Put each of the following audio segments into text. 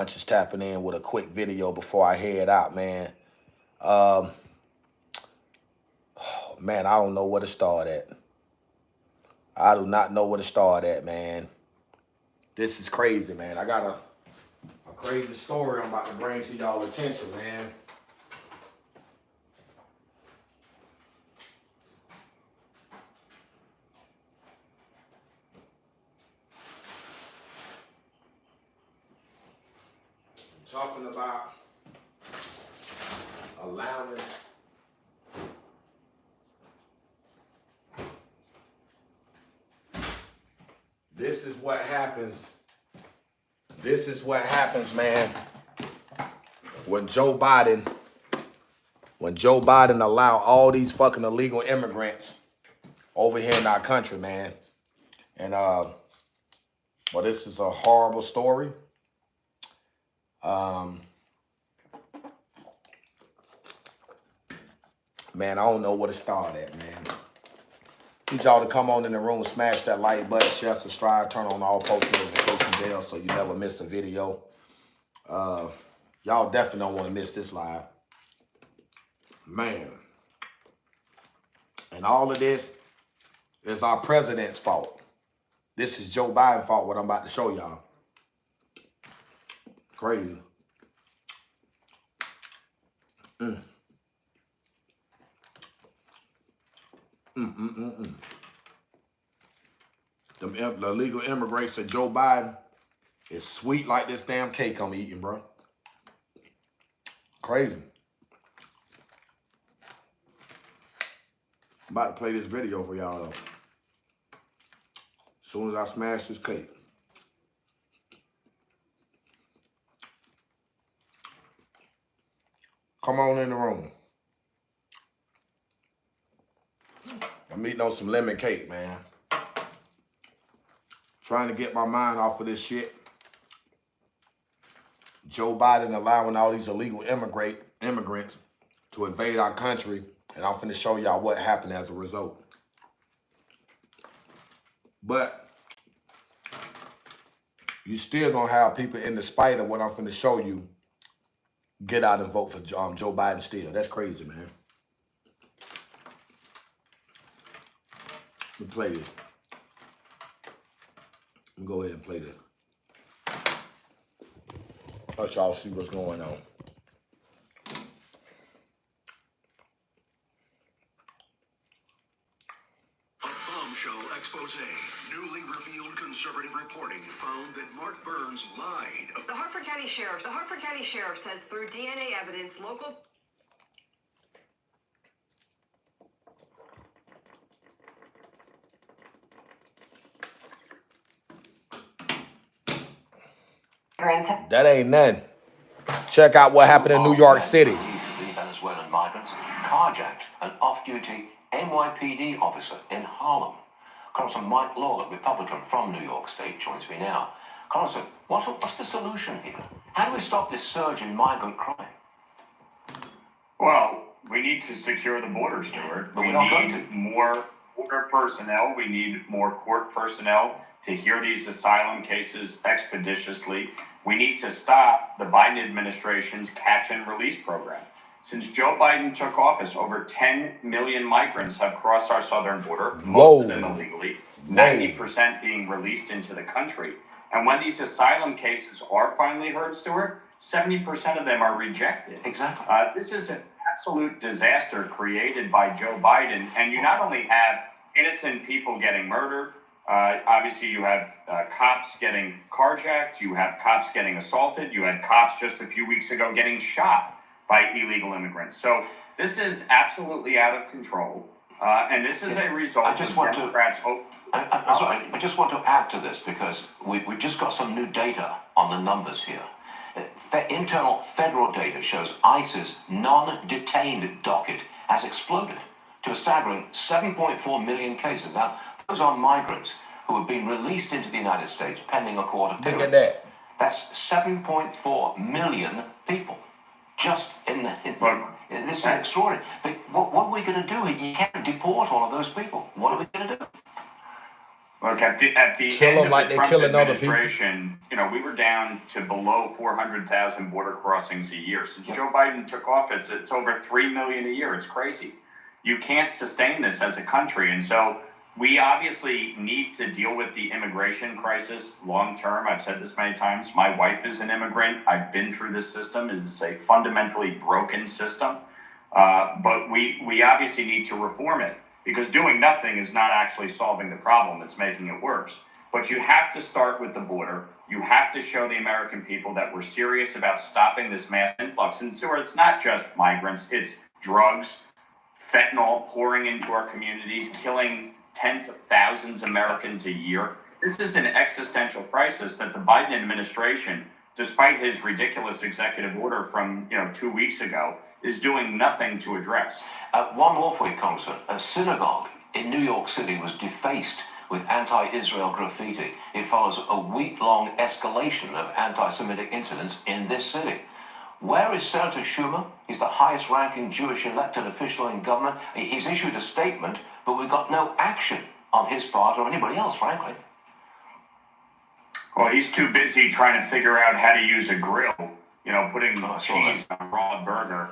Just tapping in with a quick video before I head out, man. Um, man, I don't know where to start at. I do not know where to start at, man. This is crazy, man. I got a crazy story I'm about to bring to y'all attention, man. I'm talking about allowing this is what happens. This is what happens, man, when Joe Biden allow all these fucking illegal immigrants over here in our country, man. And well, this is a horrible story. Man, I don't know where to start at, man. Need y'all to come on in the room, smash that like button, share, subscribe, turn on all post notification bells so you never miss a video. Y'all definitely don't want to miss this live. Man. And all of this is our president's fault. This is Joe Biden's fault, what I'm about to show y'all. Crazy. The illegal immigrants said Joe Biden is sweet like this damn cake I'm eating, bro. Crazy. I'm about to play this video for y'all though. As soon as I smash this cake. Come on in the room. I'm eating on some lemon cake, man. Trying to get my mind off of this shit. Joe Biden allowing all these illegal immigrants to invade our country. And I'm finna show y'all what happened as a result. But you still gonna have people, in the spite of what I'm finna show you, get out and vote for Joe Biden still. That's crazy, man. Let me play this. Let me go ahead and play this. Let y'all see what's going on. Bombshell expose. Newly revealed conservative reporting found that Mark Burns lied. The Hartford County Sheriff says through DNA evidence, local... That ain't nothing. Check out what happened in New York City. Venezuelan migrants carjacked an off-duty NYPD officer in Harlem. Congressman Mike Lawler, Republican from New York State, joins me now. Congressman, what's the solution here? How do we stop this surge in migrant crime? Well, we need to secure the border, Stuart. But we're not going to. We need more border personnel. We need more court personnel to hear these asylum cases expeditiously. We need to stop the Biden administration's catch and release program. Since Joe Biden took office, over 10 million migrants have crossed our southern border, most of them illegally, 90% being released into the country. And when these asylum cases are finally heard, Stuart, 70% of them are rejected. Exactly. This is an absolute disaster created by Joe Biden. And you not only have innocent people getting murdered, obviously you have cops getting carjacked, you have cops getting assaulted, you had cops just a few weeks ago getting shot by illegal immigrants. So this is absolutely out of control. And this is a result of Democrats... I just want to add to this because we've just got some new data on the numbers here. Internal federal data shows ICE's non-detained docket has exploded to a staggering 7.4 million cases. Now, those are migrants who have been released into the United States pending a court appearance. Look at that. That's 7.4 million people. Just this is extraordinary. But what are we going to do? You can't deport all of those people. What are we going to do? Look, at the Kill end them of like the they're Trump killing other people. administration, we were down to below 400,000 border crossings a year. Since Joe Biden took office, it's over 3 million a year. It's crazy. You can't sustain this as a country. And so we obviously need to deal with the immigration crisis long term. I've said this many times. My wife is an immigrant. I've been through this system. It's a fundamentally broken system. But we obviously need to reform it, because doing nothing is not actually solving the problem. It's making it worse. But you have to start with the border. You have to show the American people that we're serious about stopping this mass influx. And so it's not just migrants, it's drugs, fentanyl pouring into our communities, killing tens of thousands of Americans a year. This is an existential crisis that the Biden administration, despite his ridiculous executive order from 2 weeks ago, is doing nothing to address. One more for you, Congressman. A synagogue in New York City was defaced with anti-Israel graffiti. It follows a week-long escalation of anti-Semitic incidents in this city. Where is Senator Schumer? He's the highest-ranking Jewish elected official in government. He's issued a statement, but we've got no action on his part or anybody else, frankly. Well, he's too busy trying to figure out how to use a grill, putting cheese on a raw burger.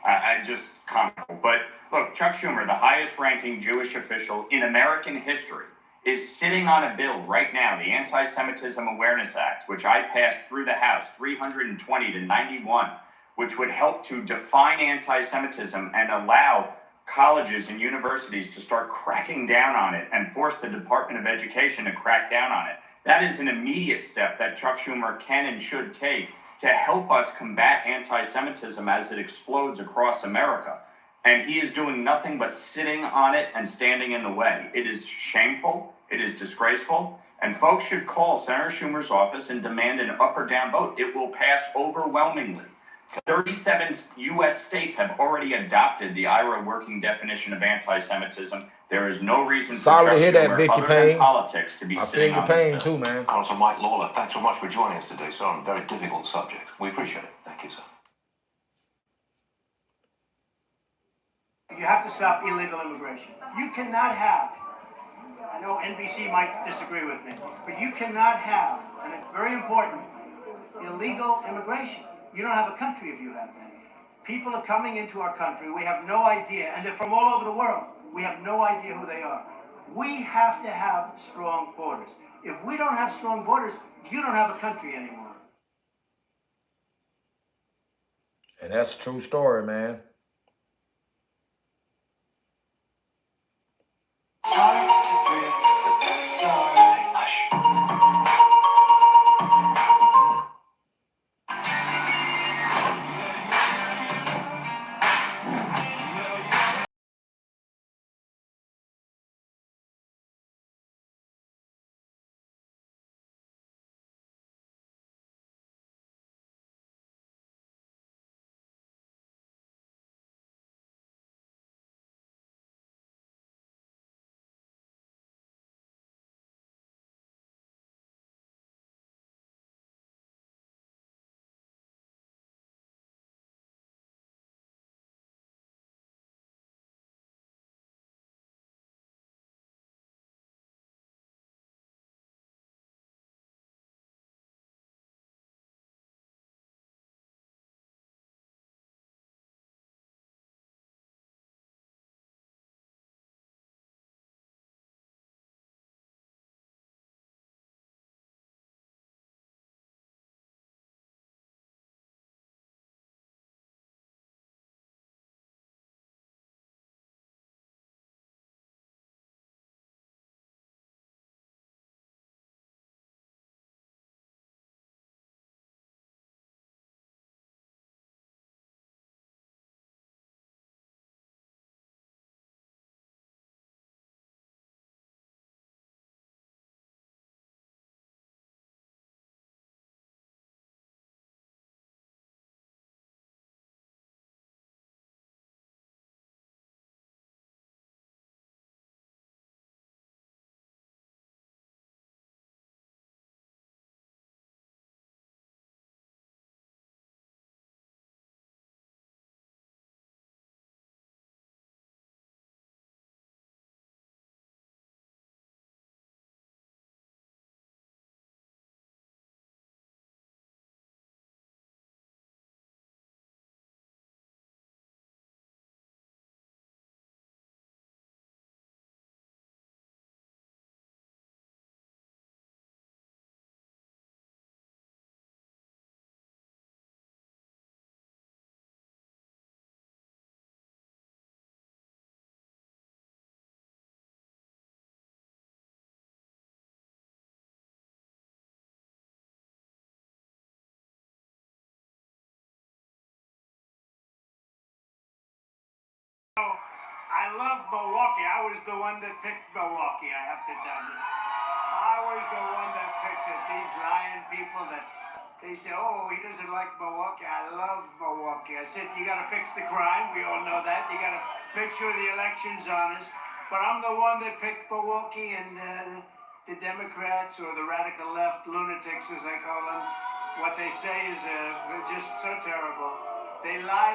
I just comical. But look, Chuck Schumer, the highest ranking Jewish official in American history, is sitting on a bill right now, the Anti-Semitism Awareness Act, which I passed through the House, 320 to 91, which would help to define anti-Semitism and allow colleges and universities to start cracking down on it and force the Department of Education to crack down on it. That is an immediate step that Chuck Schumer can and should take to help us combat anti-Semitism as it explodes across America. And he is doing nothing but sitting on it and standing in the way. It is shameful. It is disgraceful. And folks should call Senator Schumer's office and demand an up or down vote. It will pass overwhelmingly. 37 U.S. states have already adopted the IRA working definition of anti-Semitism. There is no reason for Chuck Schumer, other than politics, to be sitting on this bill. I feel your pain too, man. Congressman Mike Lawler, thanks so much for joining us today, sir, on a very difficult subject. We appreciate it. Thank you, sir. You have to stop illegal immigration. You cannot have, I know NBC might disagree with me, but you cannot have, and it's very important, illegal immigration. You don't have a country if you have that. People are coming into our country. We have no idea, and they're from all over the world. We have no idea who they are. We have to have strong borders. If we don't have strong borders, you don't have a country anymore. And that's a true story, man. love Milwaukee. I was the one that picked Milwaukee, I have to tell you. I was the one that picked it. These lying people that they say, oh, he doesn't like Milwaukee. I love Milwaukee. I said, you got to fix the crime. We all know that. You got to make sure the election's honest. But I'm the one that picked Milwaukee, and the Democrats or the radical left lunatics, as I call them, what they say is just so terrible. They lie.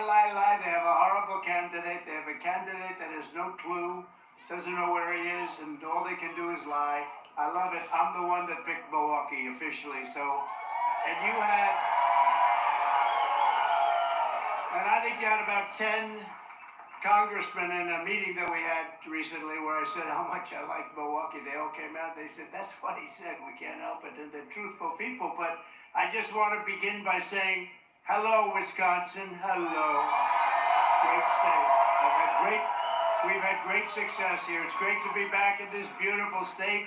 They have a horrible candidate. They have a candidate that has no clue, doesn't know where he is, and all they can do is lie. I love it. I'm the one that picked Milwaukee officially. So, and you had, and I think you had about 10 congressmen in a meeting that we had recently where I said how much I like Milwaukee. They all came out. They said, that's what he said. We can't help it. And they're truthful people. But I just want to begin by saying, hello, Wisconsin. Hello. Great state. We've had great success here. It's great to be back in this beautiful state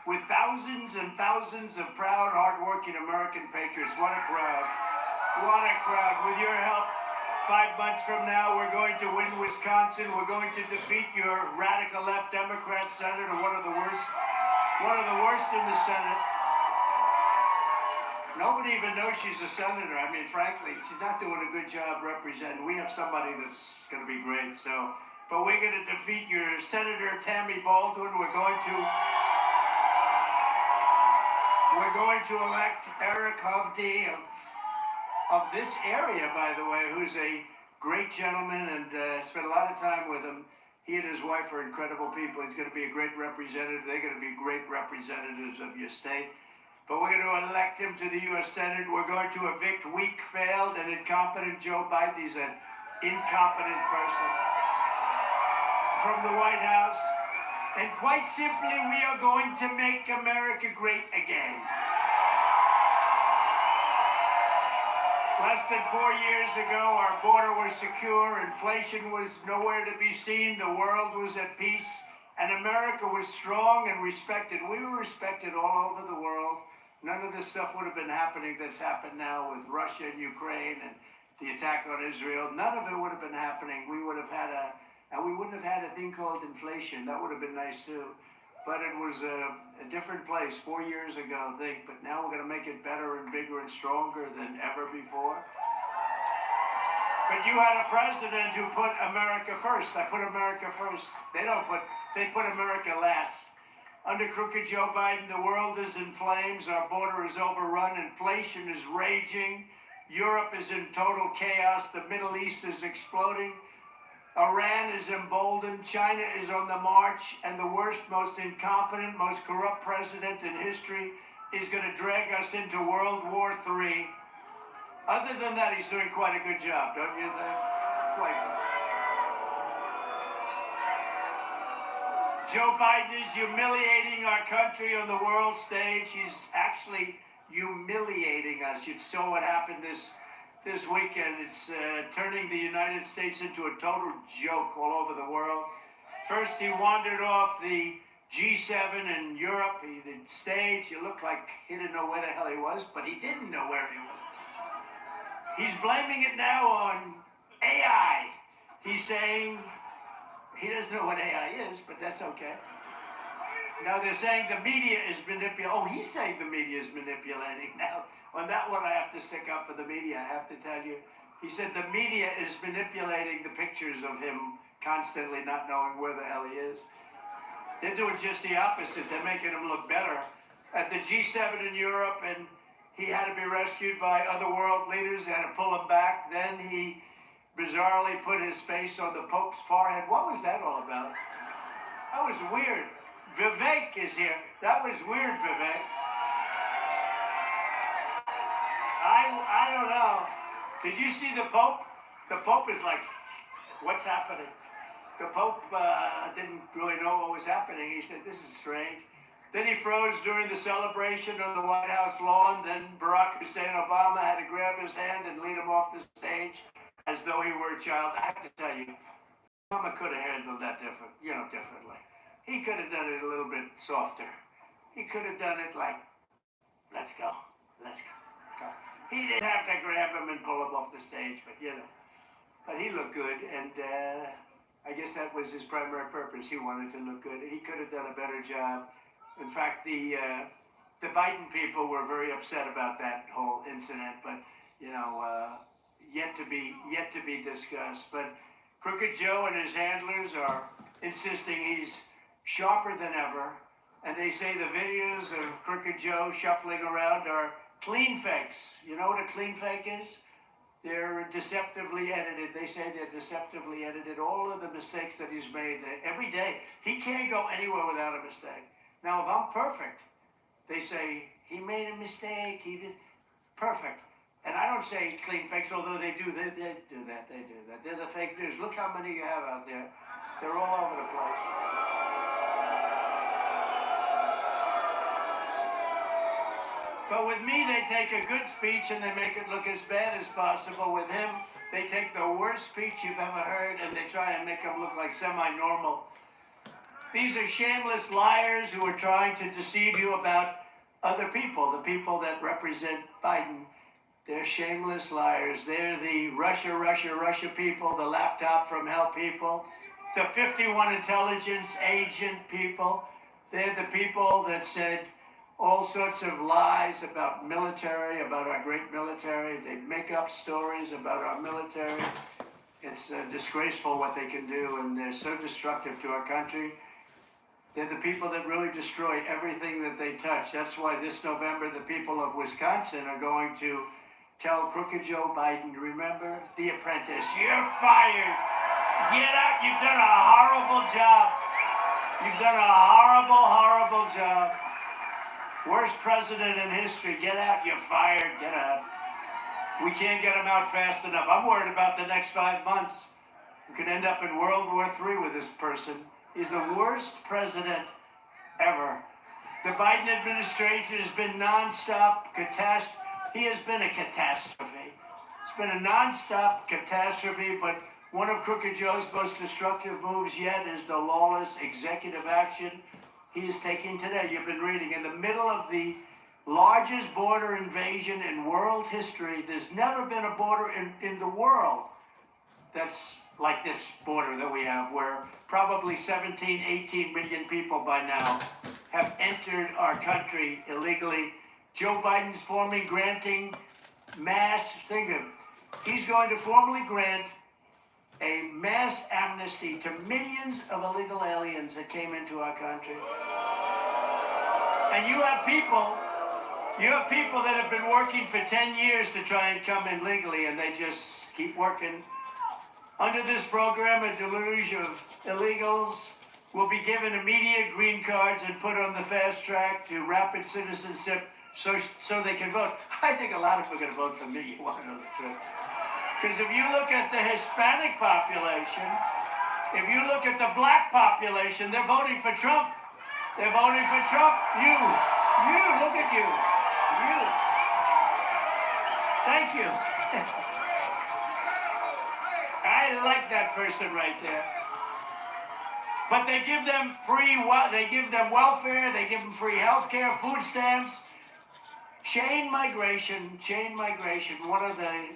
with thousands and thousands of proud, hardworking American patriots. What a crowd. What a crowd. With your help, 5 months from now, we're going to win Wisconsin. We're going to defeat your radical left Democrat senator, one of the worst in the Senate. Nobody even knows she's a senator. I mean, frankly, she's not doing a good job representing. We have somebody that's going to be great. So, but we're going to defeat your Senator Tammy Baldwin. We're going to elect Eric Hovde of this area, by the way, who's a great gentleman, and spent a lot of time with him. He and his wife are incredible people. He's going to be a great representative. They're going to be great representatives of your state. But we're going to elect him to the U.S. Senate. We're going to evict weak, failed, and incompetent Joe Biden. He's an incompetent person from the White House. And quite simply, we are going to make America great again. Less than 4 years ago, our border was secure, inflation was nowhere to be seen, the world was at peace, and America was strong and respected. We were respected all over the world. None of this stuff would have been happening that's happened now with Russia and Ukraine and the attack on Israel. None of it would have been happening. We would have had and we wouldn't have had a thing called inflation. That would have been nice too. But it was a different place 4 years ago, I think. But now we're going to make it better and bigger and stronger than ever before. But you had a president who put America first. I put America first. They put America last. Under crooked Joe Biden, the world is in flames. Our border is overrun. Inflation is raging. Europe is in total chaos. The Middle East is exploding. Iran is emboldened. China is on the march. And the worst, most incompetent, most corrupt president in history is going to drag us into World War III. Other than that, he's doing quite a good job, don't you think? Quite good. Joe Biden is humiliating our country on the world stage. He's actually humiliating us. You saw what happened this weekend. It's turning the United States into a total joke all over the world. First, he wandered off the G7 in Europe, the stage. He looked like he didn't know where the hell he was, but he didn't know where he was. He's blaming it now on AI. He's saying he doesn't know what AI is, but that's okay. Now they're saying the media is manipulating. Oh, he's saying the media is manipulating. Now, on that one, I have to stick up for the media, I have to tell you. He said the media is manipulating the pictures of him constantly not knowing where the hell he is. They're doing just the opposite. They're making him look better. At the G7 in Europe, and he had to be rescued by other world leaders. They had to pull him back. Then he bizarrely put his face on the Pope's forehead. What was that all about? That was weird. Vivek is here. That was weird, Vivek. I don't know. Did you see the Pope? The Pope is like, what's happening? The Pope didn't really know what was happening. He said, this is strange. Then he froze during the celebration on the White House lawn. Then Barack Hussein Obama had to grab his hand and lead him off the stage as though he were a child. I have to tell you, Obama could have handled that differently. He could have done it a little bit softer. He could have done it like, let's go. He didn't have to grab him and pull him off the stage, but But he looked good, and I guess that was his primary purpose. He wanted to look good. He could have done a better job. In fact, the Biden people were very upset about that whole incident, but yet to be discussed. But Crooked Joe and his handlers are insisting he's sharper than ever, and they say the videos of Crooked Joe shuffling around are clean fakes. You know what a clean fake is? They're deceptively edited. They say they're deceptively edited. All of the mistakes that he's made every day. He can't go anywhere without a mistake. Now, if I'm perfect, they say he made a mistake. He did perfect. And I don't say clean fakes, although they do. They do that. They do that. They're the fake news. Look how many you have out there. They're all over the place. But with me, they take a good speech and they make it look as bad as possible. With him, they take the worst speech you've ever heard and they try and make him look like semi-normal. These are shameless liars who are trying to deceive you about other people, the people that represent Biden. They're shameless liars. They're the Russia people, the laptop from hell people, the 51 intelligence agent people. They're the people that said all sorts of lies about military, about our great military. They make up stories about our military. It's disgraceful what they can do, and they're so destructive to our country. They're the people that really destroy everything that they touch. That's why this November, the people of Wisconsin are going to tell Crooked Joe Biden, remember The Apprentice, you're fired. Get out. You've done a horrible job. You've done a horrible job. Worst president in history. Get out. You're fired. Get out. We can't get him out fast enough. I'm worried about the next 5 months. We could end up in World War III with this person. He's the worst president ever. The Biden administration has been nonstop catastrophe. He has been a catastrophe. It's been a nonstop catastrophe, but one of Crooked Joe's most destructive moves yet is the lawless executive action he is taking today. You've been reading in the middle of the largest border invasion in world history. There's never been a border in the world that's like this border that we have, where probably 17, 18 million people by now have entered our country illegally. Joe Biden's granting mass, he's going to formally grant a mass amnesty to millions of illegal aliens that came into our country. And you have people that have been working for 10 years to try and come in legally, and they just keep working. Under this program, a deluge of illegals will be given immediate green cards and put on the fast track to rapid citizenship so they can vote. I think a lot of them are going to vote for me. You want to know the truth? Because if you look at the Hispanic population, if you look at the black population, they're voting for Trump. They're voting for Trump. You, look at you. You. Thank you. I like that person right there. But they give them welfare, they give them free health care, food stamps. Chain migration, one of the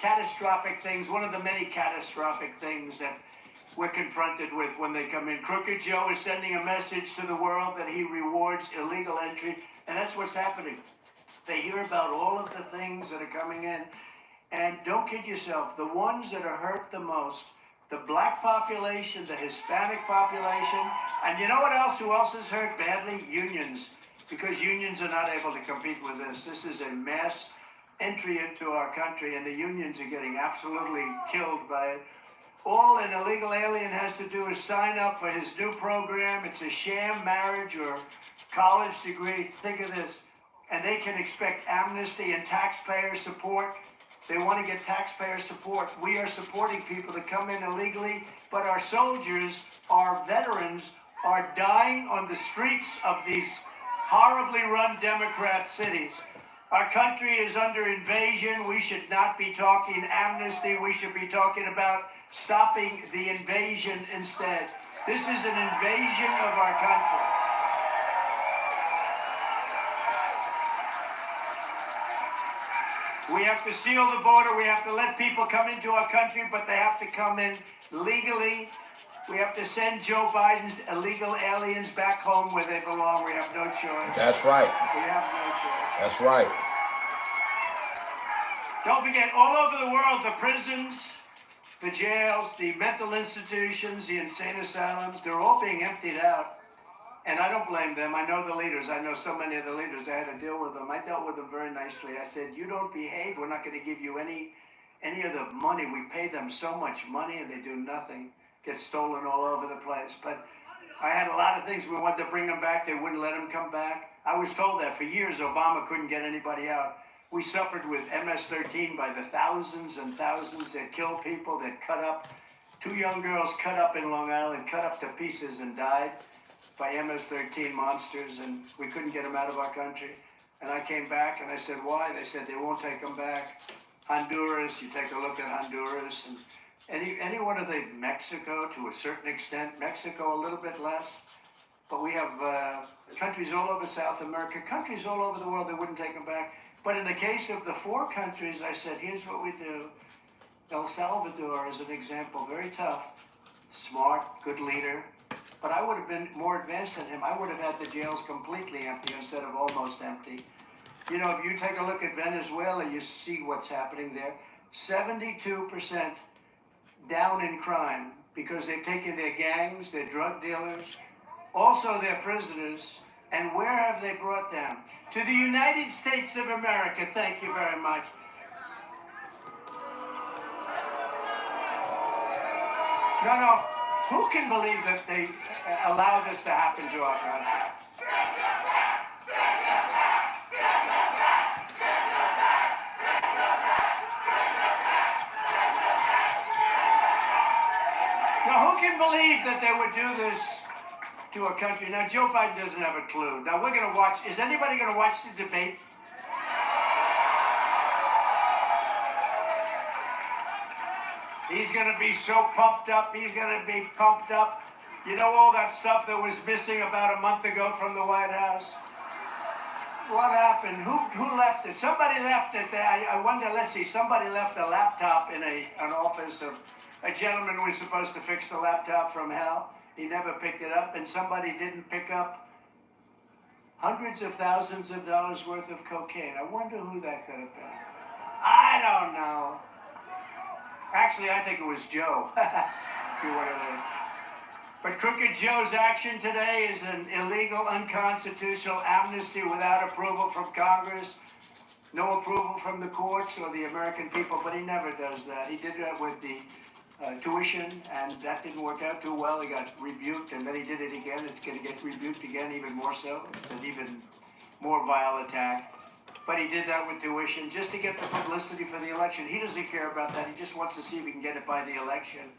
catastrophic things, one of the many catastrophic things that we're confronted with when they come in. Crooked Joe is sending a message to the world that he rewards illegal entry, and that's what's happening. They hear about all of the things that are coming in, and don't kid yourself, the ones that are hurt the most, the black population, the Hispanic population, and you know what else? Who else is hurt badly? Unions. Because unions are not able to compete with this. This is a mass entry into our country, and the unions are getting absolutely killed by it. All an illegal alien has to do is sign up for his new program. It's a sham marriage or college degree. Think of this. And they can expect amnesty and taxpayer support. They want to get taxpayer support. We are supporting people that come in illegally, but our soldiers, our veterans, are dying on the streets of these horribly run Democrat cities. Our country is under invasion. We should not be talking amnesty. We should be talking about stopping the invasion instead. This is an invasion of our country. We have to seal the border. We have to let people come into our country, but they have to come in legally. We have to send Joe Biden's illegal aliens back home where they belong. We have no choice. That's right. We have no choice. That's right. Don't forget, all over the world, the prisons, the jails, the mental institutions, the insane asylums, they're all being emptied out. And I don't blame them. I know the leaders. I know so many of the leaders. I had to deal with them. I dealt with them very nicely. I said, you don't behave, we're not going to give you any of the money. We pay them so much money and they do nothing. Gets stolen all over the place. But I had a lot of things. We wanted to bring them back. They wouldn't let them come back. I was told that for years Obama couldn't get anybody out. We suffered with MS-13 by the thousands and thousands that killed people, that cut up. 2 young girls cut up in Long Island, cut up to pieces and died by MS-13 monsters, and we couldn't get them out of our country. And I came back and I said, why? They said they won't take them back. Honduras, you take a look at Honduras, and any one of the Mexico to a certain extent, Mexico a little bit less, but we have countries all over South America, countries all over the world that wouldn't take them back. But in the case of the 4 countries, I said, here's what we do. El Salvador is an example, very tough, smart, good leader. But I would have been more advanced than him. I would have had the jails completely empty instead of almost empty. You know, if you take a look at Venezuela, you see what's happening there. 72% down in crime because they've taken their gangs, their drug dealers, also their prisoners. And where have they brought them? To the United States of America. Thank you very much. No. Who can believe that they allow this to happen to our country? Now, who can believe that they would do this to a country? Now, Joe Biden doesn't have a clue. Now, we're going to watch. Is anybody going to watch the debate? He's going to be so pumped up. He's going to be pumped up. You know all that stuff that was missing about a month ago from the White House? What happened? Who left it? Somebody left it there. I wonder, let's see, somebody left a laptop in an office of a gentleman who was supposed to fix the laptop from hell. He never picked it up, and somebody didn't pick up hundreds of thousands of dollars worth of cocaine. I wonder who that could have been. I don't know. Actually, I think it was Joe. But Crooked Joe's action today is an illegal, unconstitutional amnesty without approval from Congress, no approval from the courts or the American people, but he never does that. He did that with the tuition, and that didn't work out too well. He got rebuked, and then he did it again. It's going to get rebuked again, even more so. It's an even more vile attack. But he did that with tuition just to get the publicity for the election. He doesn't care about that. He just wants to see if he can get it by the election.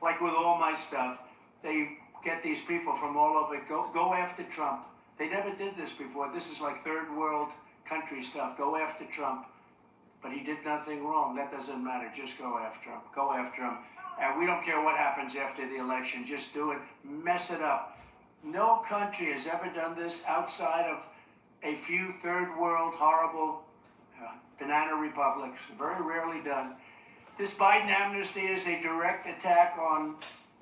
Like with all my stuff, they get these people from all over, go after Trump. They never did this before. This is like third world country stuff. Go after Trump. But he did nothing wrong. That doesn't matter. Just go after him. Go after him. And we don't care what happens after the election. Just do it. Mess it up. No country has ever done this outside of a few third world horrible banana republics. Very rarely done. This Biden amnesty is a direct attack on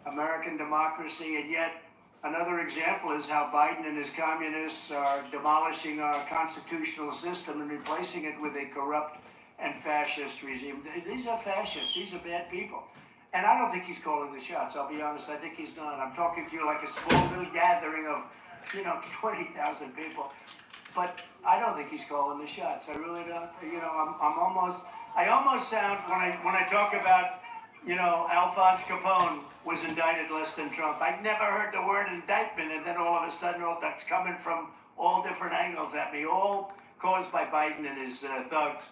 American democracy, and yet another example is how Biden and his communists are demolishing our constitutional system and replacing it with a corrupt and fascist regime. These are fascists. These are bad people. And I don't think he's calling the shots. I'll be honest. I think he's not. I'm talking to you like a small little gathering of, 20,000 people. But I don't think he's calling the shots. I really don't. I almost sound when I talk about, Alphonse Capone was indicted less than Trump. I'd never heard the word indictment, and then all of a sudden, that's coming from all different angles at me, all caused by Biden and his thugs.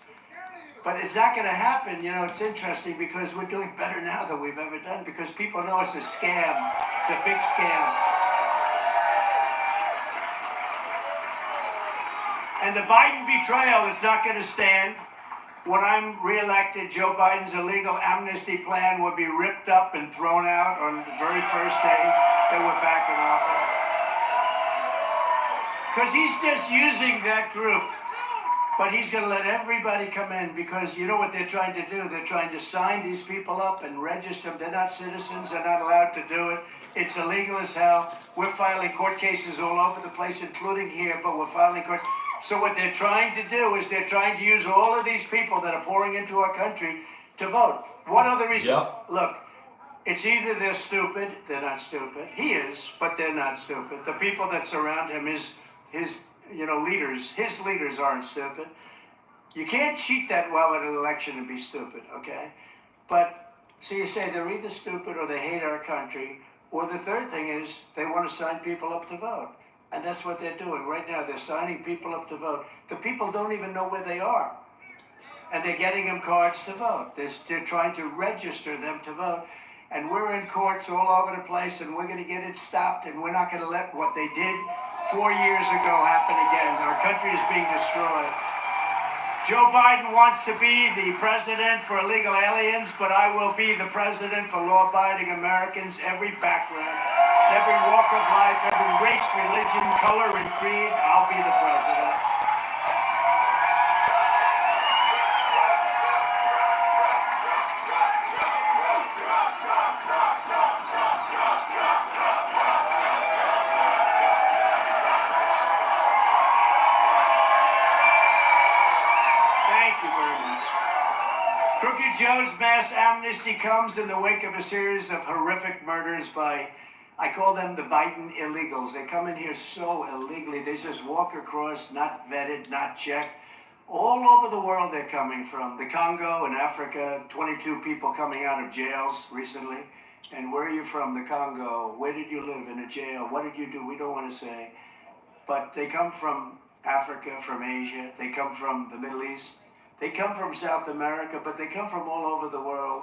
But is that going to happen? It's interesting because we're doing better now than we've ever done because people know it's a scam. It's a big scam. And the Biden betrayal is not going to stand. When I'm reelected, Joe Biden's illegal amnesty plan will be ripped up and thrown out on the very first day that we're back in office. Because he's just using that group. But he's going to let everybody come in because you know what they're trying to do? They're trying to sign these people up and register them. They're not citizens. They're not allowed to do it. It's illegal as hell. We're filing court cases all over the place, including here, but we're filing court. So what they're trying to do is they're trying to use all of these people that are pouring into our country to vote. What other reason? Yep. Look, it's either they're stupid, they're not stupid. He is, but they're not stupid. The people that surround him, his leaders, his leaders aren't stupid. You can't cheat that well at an election and be stupid, okay? But, so you say they're either stupid or they hate our country, or the third thing is they want to sign people up to vote. And that's what they're doing right now. They're signing people up to vote. The people don't even know where they are. And they're getting them cards to vote. They're trying to register them to vote. And we're in courts all over the place, and we're going to get it stopped, and we're not going to let what they did 4 years ago happen again. Our country is being destroyed. Joe Biden wants to be the president for illegal aliens, but I will be the president for law-abiding Americans, every background, every walk of life, every race, religion, color, and creed. I'll be the president. Crooked Joe's mass amnesty comes in the wake of a series of horrific murders by, I call them the Biden illegals. They come in here so illegally. They just walk across, not vetted, not checked. All over the world they're coming from. The Congo and Africa, 22 people coming out of jails recently. And where are you from? The Congo. Where did you live? In a jail. What did you do? We don't want to say. But they come from Africa, from Asia. They come from the Middle East. They come from South America, but they come from all over the world.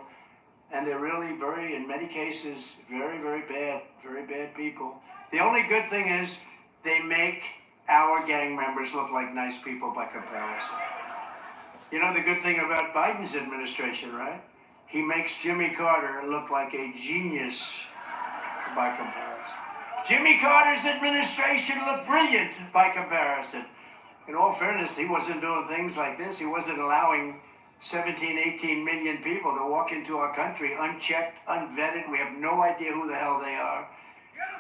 And they're really in many cases, very, very bad people. The only good thing is they make our gang members look like nice people by comparison. You know the good thing about Biden's administration, right? He makes Jimmy Carter look like a genius by comparison. Jimmy Carter's administration looked brilliant by comparison. In all fairness, he wasn't doing things like this. He wasn't allowing 17, 18 million people to walk into our country unchecked, unvetted. We have no idea who the hell they are.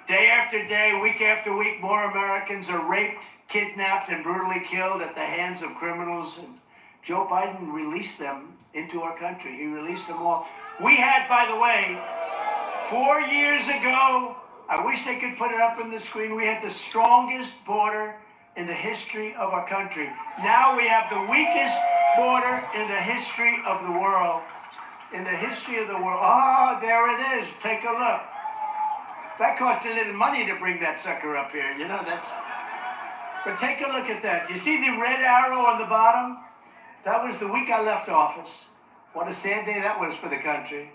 Day after day, week after week, more Americans are raped, kidnapped, and brutally killed at the hands of criminals. And Joe Biden released them into our country. He released them all. We had, by the way, 4 years ago, I wish they could put it up on the screen, we had the strongest border in the history of our country. Now we have the weakest border in the history of the world. In the history of the world. Oh, there it is. Take a look. That costs a little money to bring that sucker up here. You know, but take a look at that. You see the red arrow on the bottom? That was the week I left office. What a sad day that was for the country.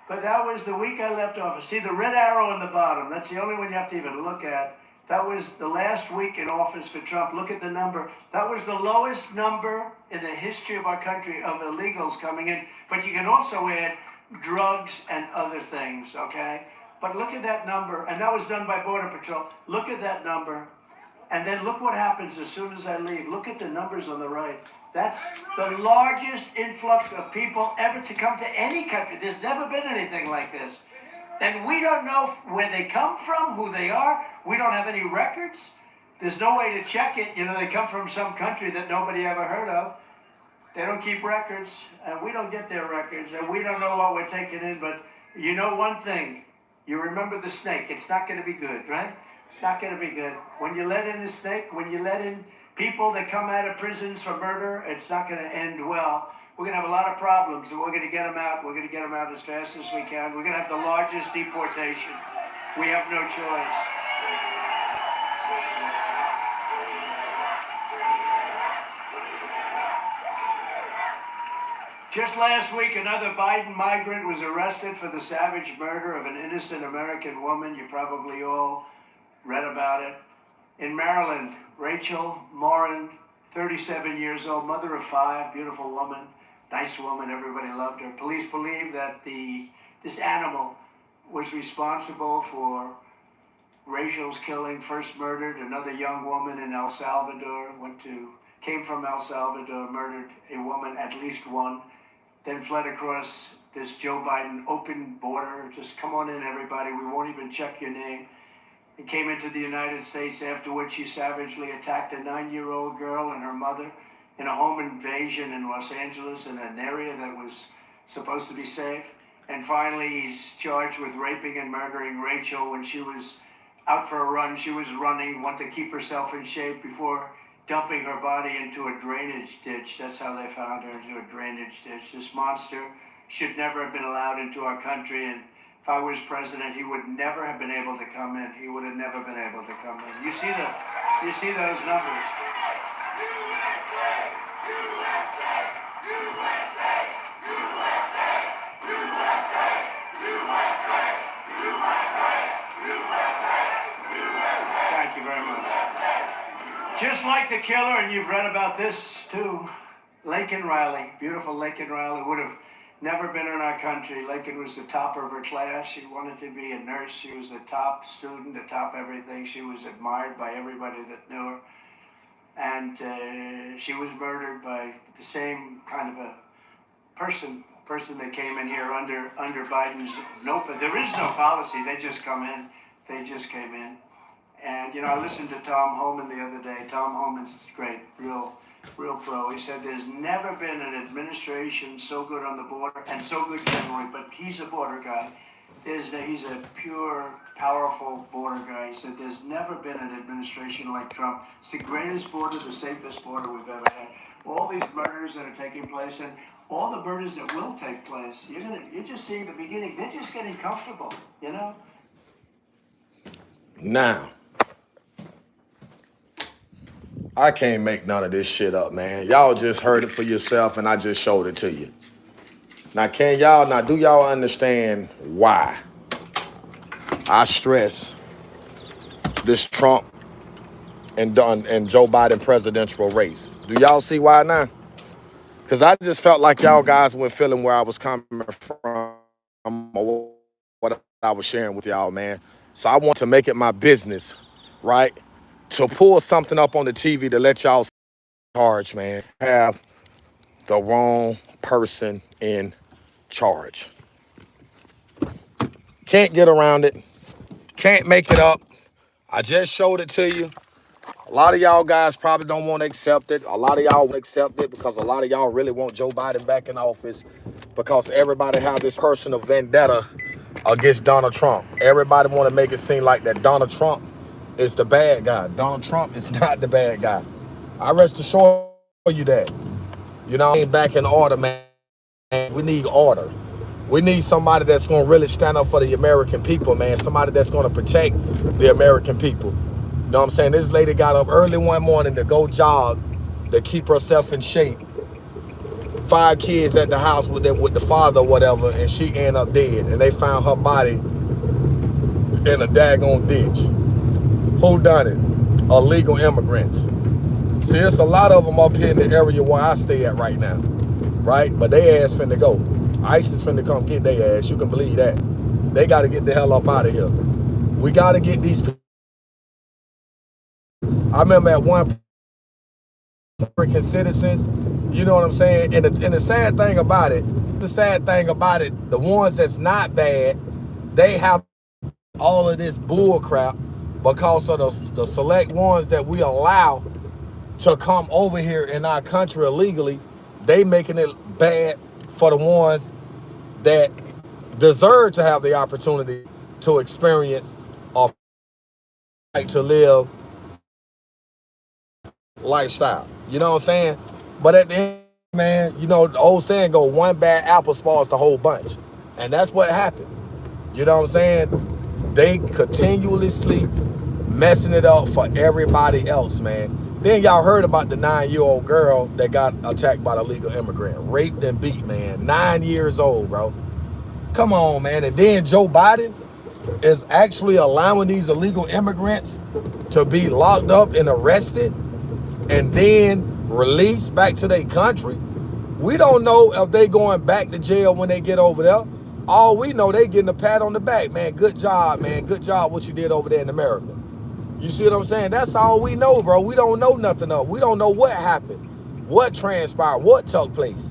But that was the week I left office. See the red arrow on the bottom? That's the only one you have to even look at. That was the last week in office for Trump. Look at the number. That was the lowest number in the history of our country of illegals coming in. But you can also add drugs and other things, okay? But look at that number. And that was done by Border Patrol. Look at that number. And then look what happens as soon as I leave. Look at the numbers on the right. That's the largest influx of people ever to come to any country. There's never been anything like this. And we don't know where they come from, who they are. We don't have any records. There's no way to check it. You know, they come from some country that nobody ever heard of. They don't keep records, and we don't get their records, and we don't know what we're taking in. But you know one thing. You remember the snake. It's not going to be good, right? It's not going to be good. When you let in the snake, when you let in people that come out of prisons for murder, it's not going to end well. We're going to have a lot of problems, and we're going to get them out. We're going to get them out as fast as we can. We're going to have the largest deportation. We have no choice. Just last week, another Biden migrant was arrested for the savage murder of an innocent American woman. You probably all read about it. In Maryland, Rachel Morin, 37 years old, mother of 5, beautiful woman. Nice woman, everybody loved her. Police believe that this animal was responsible for Rachel's killing, first murdered another young woman in El Salvador, went to came from El Salvador, murdered a woman, at least one, then fled across this Joe Biden open border. Just come on in, everybody. We won't even check your name. He came into the United States, after which he savagely attacked a 9-year-old girl and her mother in a home invasion in Los Angeles in an area that was supposed to be safe. And finally, he's charged with raping and murdering Rachel when she was out for a run. She was running, wanted to keep herself in shape before dumping her body into a drainage ditch. That's how they found her, into a drainage ditch. This monster should never have been allowed into our country. And if I was president, he would never have been able to come in. He would have never been able to come in. You see those numbers. Thank you very much. Just like the killer, and you've read about this too, Laken Riley, beautiful Laken Riley, would have never been in our country. Laken was the topper of her class. She wanted to be a nurse. She was the top student, the top everything. She was admired by everybody that knew her. And she was murdered by the same kind of a person that came in here under Biden's. Nope, there is no policy. They just come in. They just came in. And, you know, I listened to Tom Homan the other day. Tom Homan's great, real pro. He said there's never been an administration so good on the border and so good generally, but he's a border guy. He's a pure, powerful border guy. He said there's never been an administration like Trump. It's the greatest border, the safest border we've ever had. All these murders that are taking place and all the murders that will take place, you're just seeing the beginning. They're just getting comfortable, you know? Now, I can't make none of this shit up, man. Y'all just heard it for yourself, and I just showed it to you. Now, do y'all understand why I stress this Trump and Joe Biden presidential race? Do y'all see why now? Because I just felt like y'all guys weren't feeling where I was coming from, or what I was sharing with y'all, man. So I want to make it my business, right, to pull something up on the TV to let y'all charge, man. Have the wrong person in charge. Can't get around it. Can't make it up. I just showed it to you. A lot of y'all guys probably don't want to accept it. A lot of y'all won't accept it because a lot of y'all really want Joe Biden back in office because everybody have this personal vendetta against Donald Trump. Everybody want to make it seem like that Donald Trump is the bad guy. Donald Trump is not the bad guy. I rest assured you that. You know, back in order, man. We need order. We need somebody that's going to really stand up for the American people, man. Somebody that's going to protect the American people. You know what I'm saying? This lady got up early one morning to go jog, to keep herself in shape. 5 kids at the house with the father or whatever, and she ended up dead. And they found her body in a daggone ditch. Who done it? Illegal immigrants. See, there's a lot of them up here in the area where I stay at right now, right? But they ass finna go. ISIS finna come get their ass. You can believe that. They got to get the hell up out of here. We got to get these people. I remember at one American citizens, you know what I'm saying? And the sad thing about it, the ones that's not bad, they have all of this bull crap because of the select ones that we allow to come over here in our country illegally. They making it bad for the ones that deserve to have the opportunity to experience or right to live lifestyle. You know what I'm saying? But at the end, man, you know, the old saying go, one bad apple spoils the whole bunch. And that's what happened. You know what I'm saying? They continually sleep, messing it up for everybody else, man. Then y'all heard about the 9-year-old girl that got attacked by the illegal immigrant. Raped and beat, man. 9 years old, bro. Come on, man. And then Joe Biden is actually allowing these illegal immigrants to be locked up and arrested and then released back to their country. We don't know if they going back to jail when they get over there. All we know, they getting a pat on the back, man. Good job, man. Good job what you did over there in America. You see what I'm saying? That's all we know, bro. We don't know nothing else. We don't know what happened, what transpired, what took place.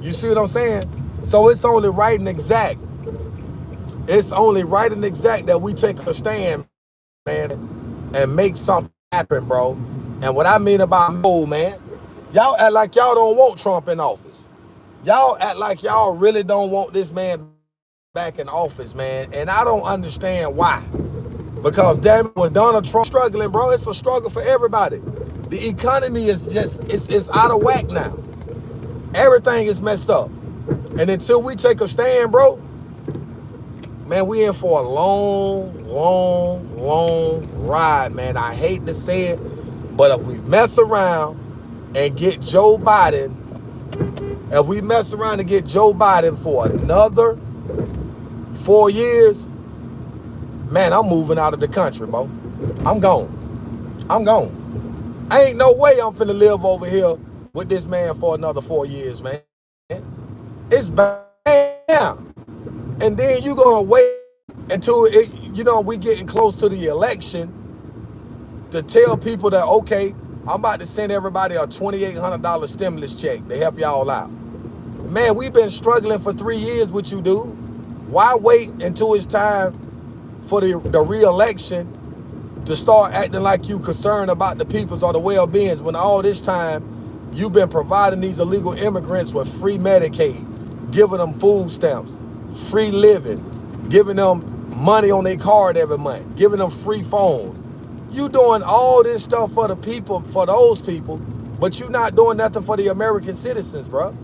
You see what I'm saying? So it's only right and exact. It's only right and exact that we take a stand, man, and make something happen, bro. And what I mean about no, man, y'all act like y'all don't want Trump in office. Y'all act like y'all really don't want this man back in office, man. And I don't understand why. Because damn it, when Donald Trump struggling, bro, it's a struggle for everybody. The economy is just, it's out of whack now. Everything is messed up. And until we take a stand, bro, man, we in for a long, long, long ride, man. I hate to say it, but if we mess around and get Joe Biden, for another 4 years, man, I'm moving out of the country, bro. I'm gone. I ain't no way I'm finna live over here with this man for another 4 years, man. It's bad. And then you gonna wait until it, we getting close to the election to tell people that, okay, I'm about to send everybody a $2,800 stimulus check to help y'all out. Man, we've been struggling for 3 years with you, dude. Why wait until it's time for the re-election to start acting like you concerned about the people's or the well-beings when all this time you've been providing these illegal immigrants with free Medicaid, giving them food stamps, free living, giving them money on their card every month, giving them free phones. You doing all this stuff for the people, for those people, but you're not doing nothing for the American citizens, bro.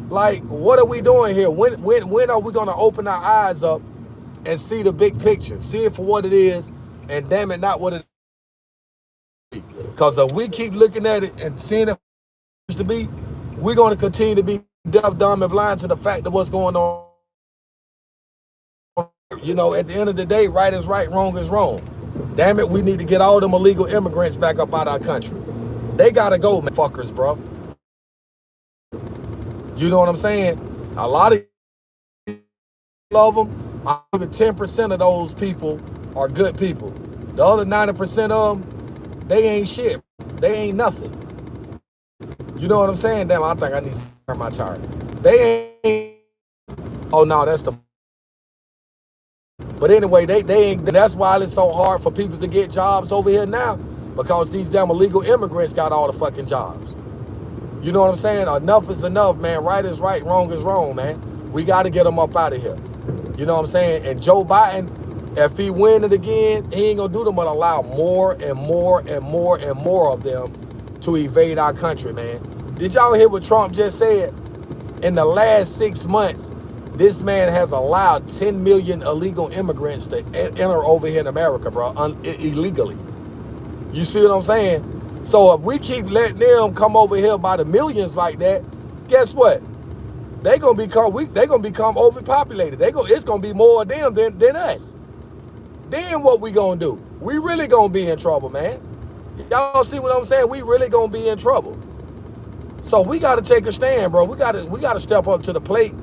Like, what are we doing here? When are we gonna open our eyes up and see the big picture, see it for what it is, and damn it, not what it is? Because if we keep looking at it and seeing it to be, we're going to continue to be deaf, dumb, and blind to the fact of what's going on. At the end of the day, right is right, wrong is wrong. Damn it, we need to get all them illegal immigrants back up out of our country. They gotta go, man, fuckers, bro. You know what I'm saying? A lot of them, even 10% of those people are good people. The other 90% of them, they ain't shit. They ain't nothing. You know what I'm saying? Damn, I think I need to turn my tire. They ain't. Oh no, that's the. But anyway, they ain't. That's why it's so hard for people to get jobs over here now, because these damn illegal immigrants got all the fucking jobs. You know what I'm saying? Enough is enough, man. Right is right, wrong is wrong, man. We got to get them up out of here. You know what I'm saying? And Joe Biden, if he win it again, he ain't gonna do them but allow more and more and more and more of them to evade our country, man. Did y'all hear what Trump just said? In the last 6 months, this man has allowed 10 million illegal immigrants to enter over here in America, bro, illegally. You see what I'm saying? So if we keep letting them come over here by the millions like that, guess what? They're gonna become overpopulated. It's gonna be more of them than us. Then what we gonna do? We really gonna be in trouble, man. Y'all see what I'm saying? We really gonna be in trouble. So we gotta take a stand, bro. We gotta step up to the plate.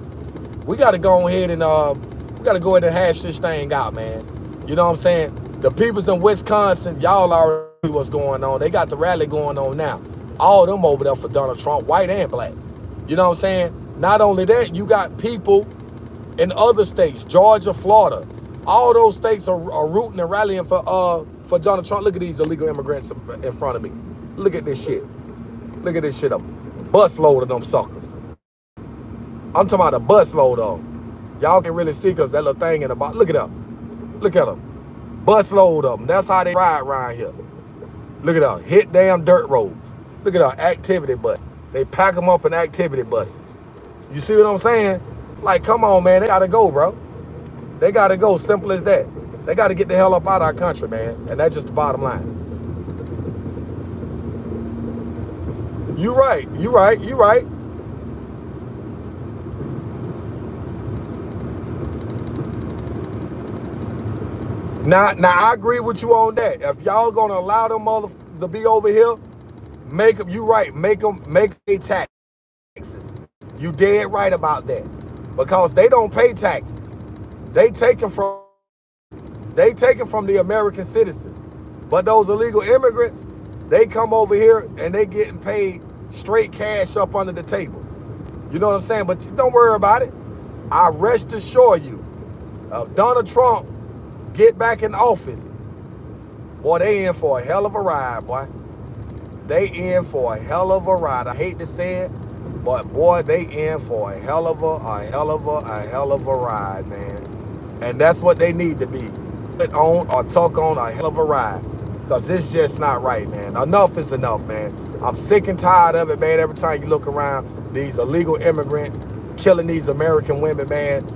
We gotta go ahead and hash this thing out, man. You know what I'm saying? The peoples in Wisconsin, y'all already know what's going on. They got the rally going on now. All of them over there for Donald Trump, white and black. You know what I'm saying? Not only that, you got people in other states, Georgia, Florida. All those states are rooting and rallying for Donald Trump. Look at these illegal immigrants in front of me. Look at this shit. Look at this shit up. Busload of them suckers. I'm talking about a busload of them. Y'all can really see because that little thing in the bottom. Look at them. Look at them. Busload of them. That's how they ride around here. Look at them. Hit damn dirt roads. Look at them. Activity bus. They pack them up in activity buses. You see what I'm saying? Like, come on, man. They gotta go, bro. They gotta go. Simple as that. They gotta get the hell up out of our country, man. And that's just the bottom line. You right. You right. You right. Now I agree with you on that. If y'all gonna allow them motherfuckers to be over here, make them. You right. Make pay taxes. You dead right about that, because they don't pay taxes. They taken from the American citizens. But those illegal immigrants, they come over here and they getting paid straight cash up under the table. You know what I'm saying? But don't worry about it. I rest assure you, if Donald Trump get back in office, boy, they in for a hell of a ride, boy. They in for a hell of a ride. I hate to say it, but boy, they in for a hell of a ride, man. And that's what they need to be. Put on or talk on a hell of a ride. Because it's just not right, man. Enough is enough, man. I'm sick and tired of it, man. Every time you look around, these illegal immigrants killing these American women, man.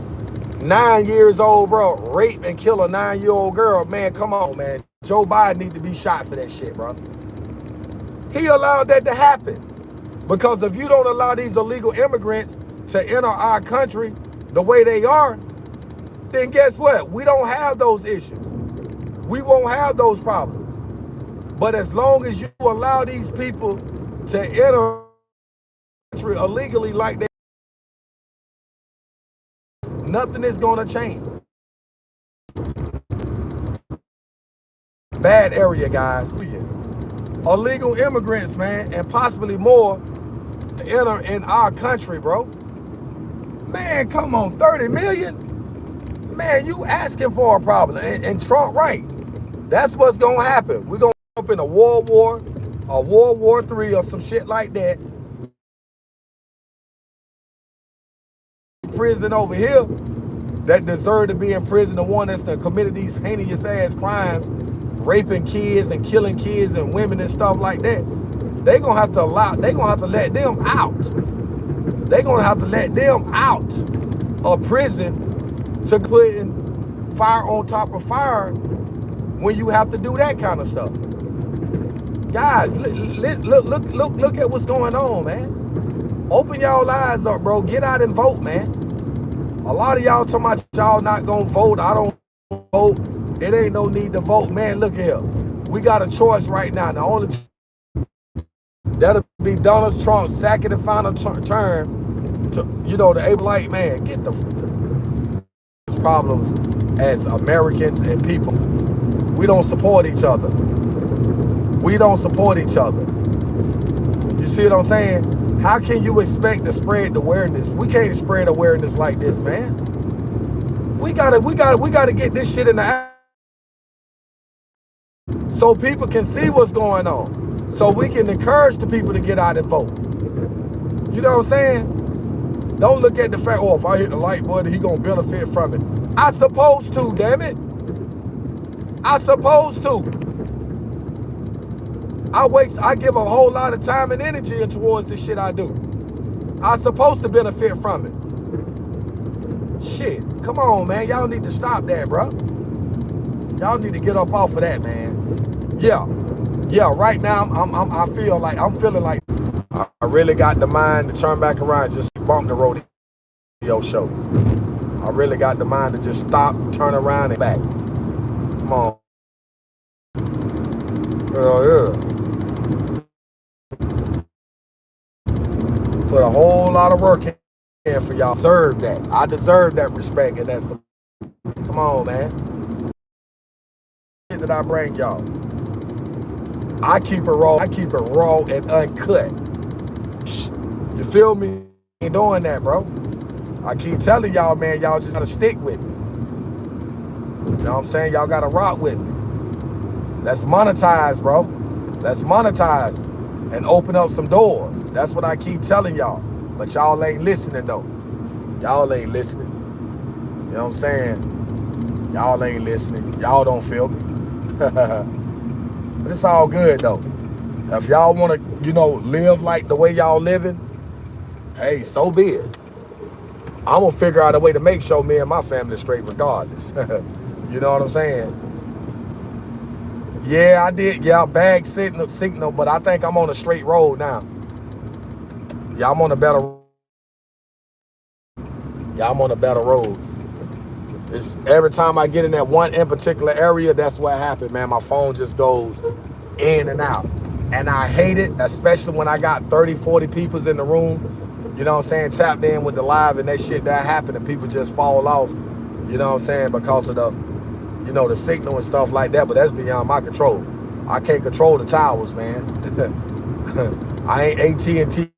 9 years old, bro. Rape and kill a 9-year-old girl. Man, come on, man. Joe Biden need to be shot for that shit, bro. He allowed that to happen. Because if you don't allow these illegal immigrants to enter our country the way they are, then guess what? We don't have those issues. We won't have those problems. But as long as you allow these people to enter country illegally like they, nothing is going to change. Bad area, guys. Illegal immigrants, man, and possibly more to enter in our country, bro. Man, come on, 30 million? Man, you asking for a problem. And Trump right. That's what's going to happen. We're going to up in a World War III or some shit like that. Prison over here that deserve to be in prison, the one that's committed these heinous ass crimes, raping kids and killing kids and women and stuff like that. They're gonna have to let them out. They're gonna have to let them out of prison to put in fire on top of fire when you have to do that kind of stuff. Guys, look at what's going on, man. Open y'all eyes up, bro. Get out and vote, man. A lot of y'all talking about y'all not gonna vote. I don't vote. It ain't no need to vote, man. Look here. We got a choice right now. The only that'll be Donald Trump's second and final term to, the able like, man, get the problems as Americans and people. We don't support each other. We don't support each other. You see what I'm saying? How can you expect to spread the awareness? We can't spread awareness like this, man. We gotta get this shit in the so people can see what's going on. So we can encourage the people to get out and vote. You know what I'm saying? Don't look at the fact, if I hit the like button, he gonna benefit from it. I supposed to, damn it. I supposed to. I give a whole lot of time and energy towards the shit I do. I supposed to benefit from it. Shit, come on, man. Y'all need to stop that, bro. Y'all need to get up off of that, man. Yeah. Right now, I'm feeling like I really got the mind to turn back around, and just bump the rodeo show. I really got the mind to just stop, turn around, and back. Come on. Hell yeah. Put a whole lot of work in for y'all. Deserve that. I deserve that respect and that support. Come on, man. That I bring y'all. I keep it raw. I keep it raw and uncut. You feel me? Ain't doing that, bro. I keep telling y'all, man, y'all just gotta stick with me. You know what I'm saying? Y'all gotta rock with me. Let's monetize, bro. Let's monetize and open up some doors. That's what I keep telling y'all. But y'all ain't listening, though. Y'all ain't listening. You know what I'm saying? Y'all ain't listening. Y'all don't feel me. But it's all good, though. If y'all want to, live like the way y'all living, hey, so be it. I'm going to figure out a way to make sure me and my family are straight regardless. You know what I'm saying? Yeah, I did. Yeah, bag signal, but I think I'm on a straight road now. Yeah, I'm on a better road. It's every time I get in that one in particular area, that's what happened, man. My phone just goes in and out. And I hate it, especially when I got 30, 40 people in the room, you know what I'm saying, tapped in with the live and that shit that happened and people just fall off, you know what I'm saying, because of the, the signal and stuff like that. But that's beyond my control. I can't control the towers, man. I ain't AT&T.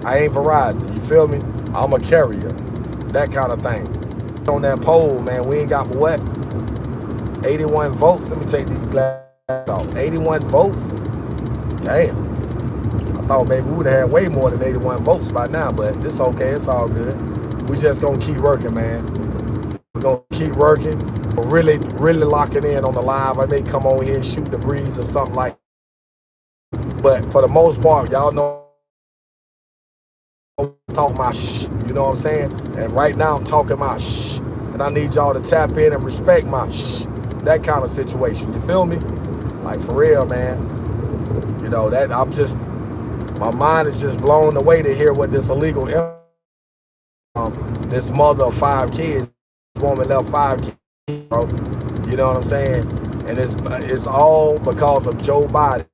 I ain't Verizon. You feel me? I'm a carrier. That kind of thing. On that pole, man, we ain't got what? 81 votes. Let me take these glasses off. 81 votes? Damn. I thought maybe we would have had way more than 81 votes by now, but it's okay. It's all good. We just gonna keep working, man. We're gonna keep working. We're really locking in on the live. I may come on here and shoot the breeze or something like that. But for the most part, y'all know I'm talking my shh. You know what I'm saying? And right now I'm talking my shh. And I need y'all to tap in and respect my shh. That kind of situation. You feel me? Like for real, man. You know, that my mind is just blown away to hear what this illegal this mother of 5 kids, this woman left 5 kids, bro. You know what I'm saying? And it's all because of Joe Biden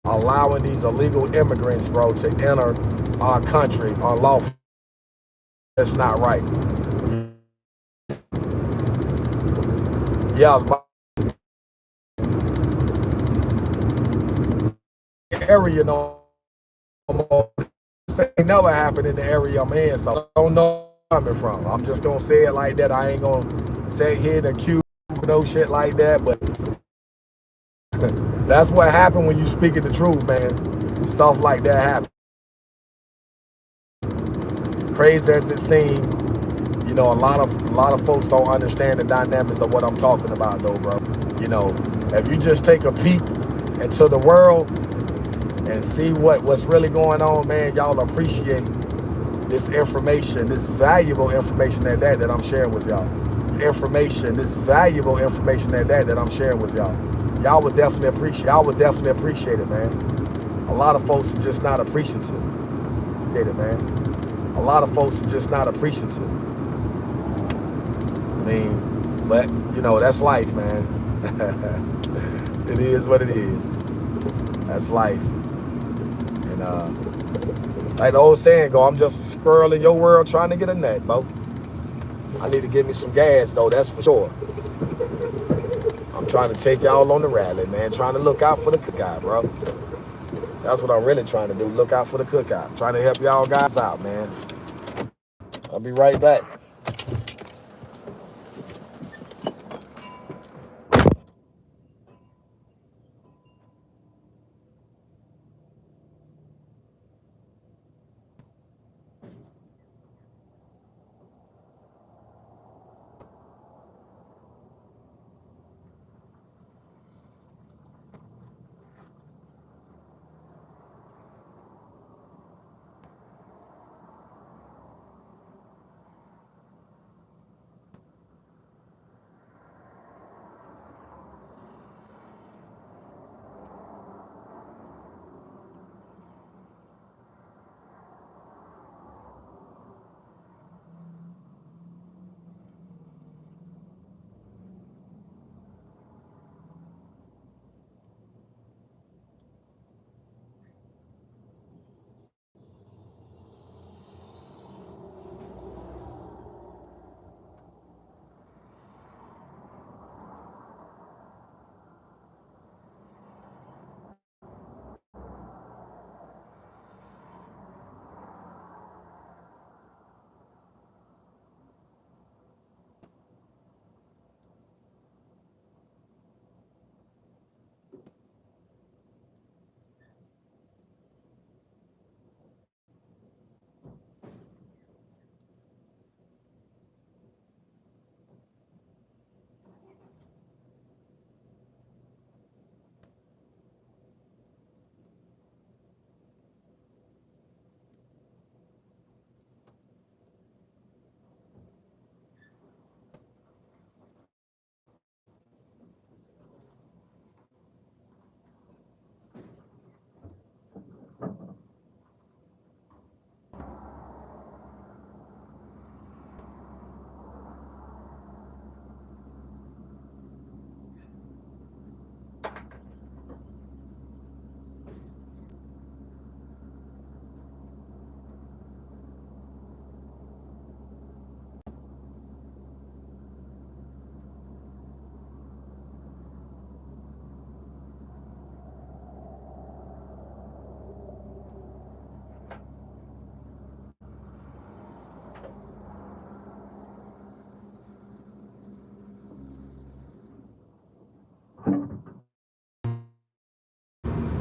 allowing these illegal immigrants, bro, to enter our country unlawfully. That's not right. Yeah, area no more. This ain't never happened in the area I'm in, so I don't know where I'm coming from. I'm just gonna say it like that. I ain't gonna say here and accuse no shit like that, but that's what happened when you speaking the truth, man. Stuff like that happen. Crazy as it seems, you know, a lot of folks don't understand the dynamics of what I'm talking about, though, bro. You know, if you just take a peek into the world and see what's really going on, man, y'all appreciate this information, this valuable information that I'm sharing with y'all. This valuable information that I'm sharing with y'all. Y'all would definitely appreciate it, man. A lot of folks are just not appreciative. A lot of folks are just not appreciative. I mean, but you know, that's life, man. It is what it is. That's life. And like the old saying go, I'm just a squirrel in your world trying to get a nut, bro. I need to get me some gas though, that's for sure. I'm trying to take y'all on the rally, man. Trying to look out for the cookout, bro. That's what I'm really trying to do. Look out for the cookout. Trying to help y'all guys out, man. I'll be right back.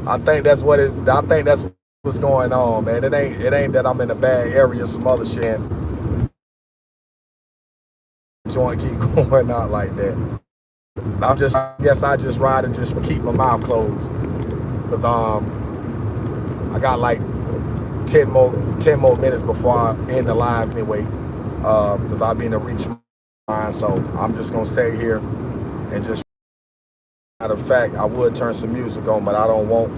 I think that's what's going on, man. It ain't that I'm in a bad area, some other shit. Joint keep going out like that. I guess I just ride and just keep my mouth closed. Cause I got like 10 more minutes before I end the live anyway. Cause I'll be in the reach line. So I'm just gonna stay here and just, matter of fact, I would turn some music on, but I don't want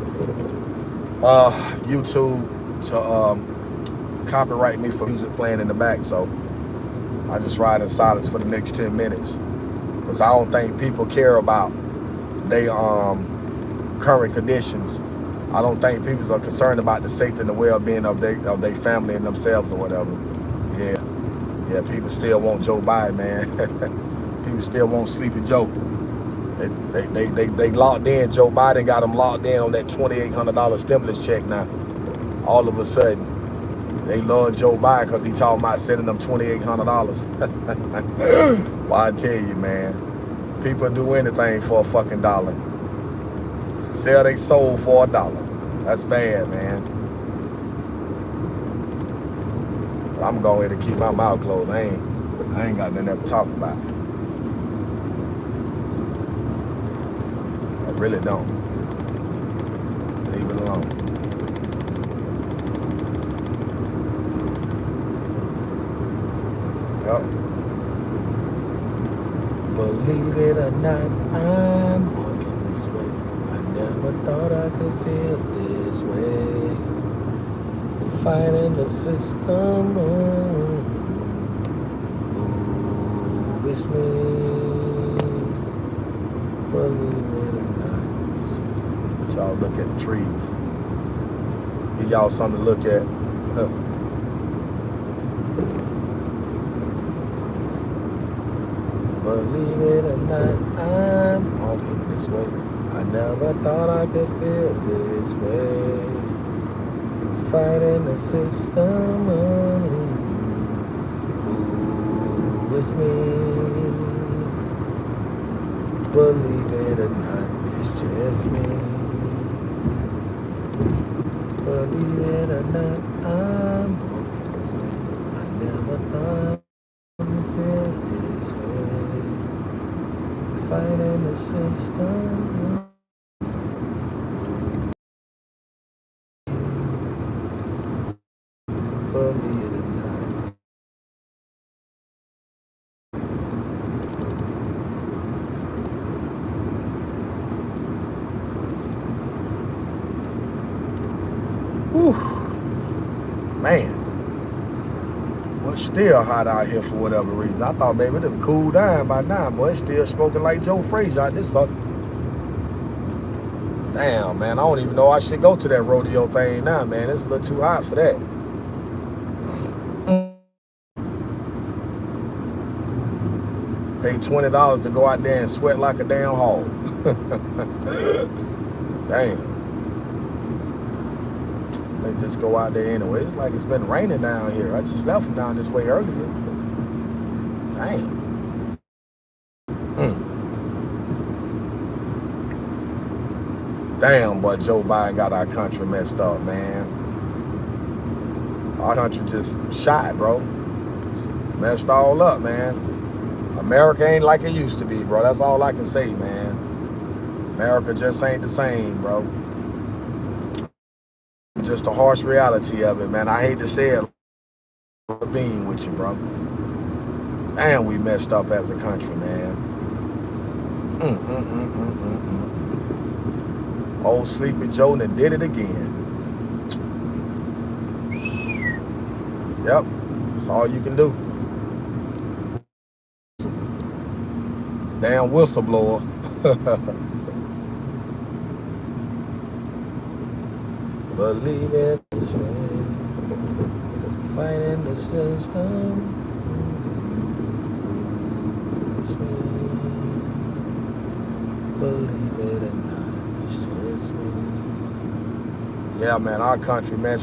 YouTube to copyright me for music playing in the back. So I just ride in silence for the next 10 minutes. Cause I don't think people care about they current conditions. I don't think people are concerned about the safety and the well-being of their family and themselves or whatever. Yeah, people still want Joe Biden, man. People still want Sleepy Joe. They locked in. Joe Biden got them locked in on that $2,800 stimulus check now. All of a sudden, they love Joe Biden because he talking about sending them $2,800. Well, I tell you, man, people do anything for a fucking dollar. Sell their soul for $1. That's bad, man. But I'm going to keep my mouth closed. I ain't got nothing to talk about. I really don't. Leave it alone. Yep. Believe it or not, I'm walking this way. I never thought I could feel this way. Fighting the system. Ooh, it's me. Believe it or not. But y'all look at the trees. Give y'all something to look at. Believe it or not, I'm walking this way. I never thought I could feel this way. Fighting the system. Ooh, it's me. Believe it or not, it's just me. Believe it or not, I'm walking this way. I never thought I could feel this way. Fighting the system. Believe it or not. Whew. Man. Well, it's still hot out here for whatever reason. I thought maybe it done cooled down by now, boy. It's still smoking like Joe Frazier out this sucker. Damn, man. I don't even know I should go to that rodeo thing now, man. It's a little too hot for that. Pay $20 to go out there and sweat like a damn hog. Damn. They just go out there anyway. It's like it's been raining down here. I just left from down this way earlier. Damn. Damn, boy, Joe Biden got our country messed up, man. Our country just shot, bro. Messed all up, man. America ain't like it used to be, bro. That's all I can say, man. America just ain't the same, bro. Just the harsh reality of it, man. I hate to say it, being with you, bro. Damn, we messed up as a country, man. Old Sleepy Joe done did it again. Yep, that's all you can do. Damn whistleblower. Believe it this way. Fighting the system. It's me. Believe it or not, it's just me. Yeah, man, our country, man,